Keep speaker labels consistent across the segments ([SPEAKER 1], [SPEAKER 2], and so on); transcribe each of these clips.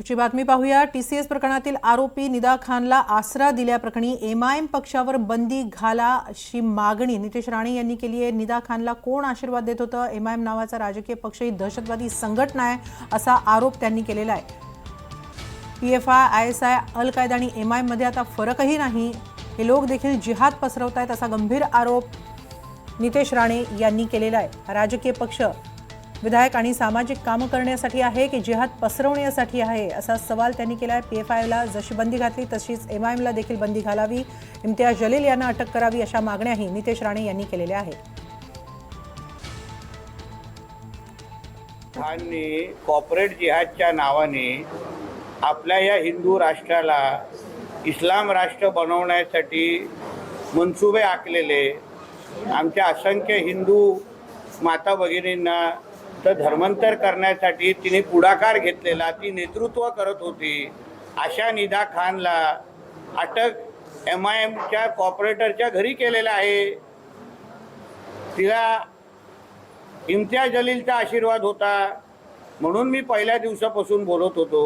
[SPEAKER 1] पुढची बातमी पाहूया। टीसीएस प्रकरणातील आरोपी निदा खानला आसरा दिल्याप्रकरणी एमआयएम पक्षावर बंदी घाला अशी मागणी नितेश राणे यांनी केली आहे। निदा खानला कोण आशीर्वाद देत होतं? एमआयएम नावाचा राजकीय पक्ष ही दहशतवादी संघटना आहे असा आरोप त्यांनी केलेला आहे। पीएफआय, आयएसआय, अल कायदा आणि एमआयएम मध्ये आता फरकही नाही। हे लोक देखील जिहाद पसरवतायत असा गंभीर आरोप नितेश राणे यांनी केलेला आहे। हा राजकीय पक्ष विधायक आणि सामाजिक कामं करण्यासाठी आहे की जिहाद पसरवण्यासाठी आहे असा सवाल त्यांनी केला आहे। पीएफआयला जशी बंदी घातली तशीच एमआयएमला देखील बंदी घालावी, इम्तियाज जलील यांना अटक करावी अशा मागण्याही नितेश राणे यांनी केलेल्या आहेत।
[SPEAKER 2] खानने कॉर्पोरेट जिहादच्या नावाने आपल्या या हिंदू राष्ट्राला इस्लाम राष्ट्र बनवण्यासाठी मनसुबे आखलेले, आमच्या असंख्य हिंदू माता भगिनींना तर धर्मांतर करण्यासाठी तिने पुढाकार घेतलेला, ती नेतृत्व करत होती। अशा निदा खानला अटक एमआयएमच्या कॉर्पोरेटरच्या घरी केलेला आहे। तिला इम्तियाज जलीलचा आशीर्वाद होता म्हणून मी पहिल्या दिवसापासून बोलत होतो।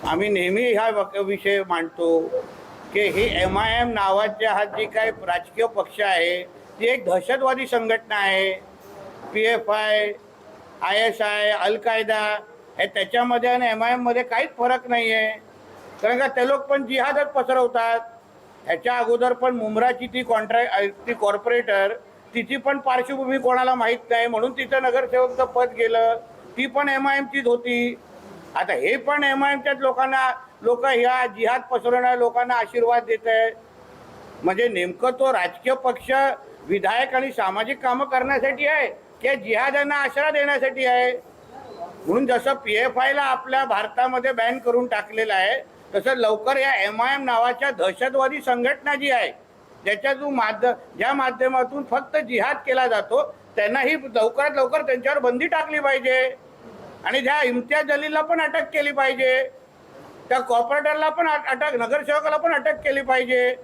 [SPEAKER 2] आम्ही नेहमी हा विषय मांडतो की ही एमआयएम नावाच्या हा जी काही राजकीय पक्ष आहे ती एक दहशतवादी संघटना आहे। पीएफआय, आयएसआय, अल कायदा हे त्याच्यामध्ये आणि एमआयएममध्ये काहीच फरक नाही आहे, कारण का ते लोक पण जिहादच पसरवतात। ह्याच्या अगोदर पण मुंब्राची ती कॉर्पोरेटर, तिची पण पार्श्वभूमी कोणाला माहीत नाही म्हणून तिचं नगरसेवकचं पद गेलं, ती पण एमआयएमचीच होती। आता हे पण एमआयएमच्याच लोक ह्या जिहाद पसरवणाऱ्या लोकांना आशीर्वाद देत आहे। म्हणजे नेमकं तो राजकीय पक्ष विधायक आणि सामाजिक कामं करण्यासाठी आहे की जिहाद्यांना आसरा देण्यासाठी आहे? म्हणून जसं पीएफआयला आपल्या भारतामध्ये बॅन करून टाकलेलं आहे तसं लवकर या एमआयएम नावाच्या दहशतवादी संघटना जी आहे ज्या माध्यमातून फक्त जिहाद केला जातो त्यांनाही लवकरात लवकर त्यांच्यावर बंदी टाकली पाहिजे आणि ज्या इम्तियाज जलीलला पण अटक केली पाहिजे, त्या कॉर्पोरेटरला पण अटक, नगरसेवकाला पण अटक केली पाहिजे।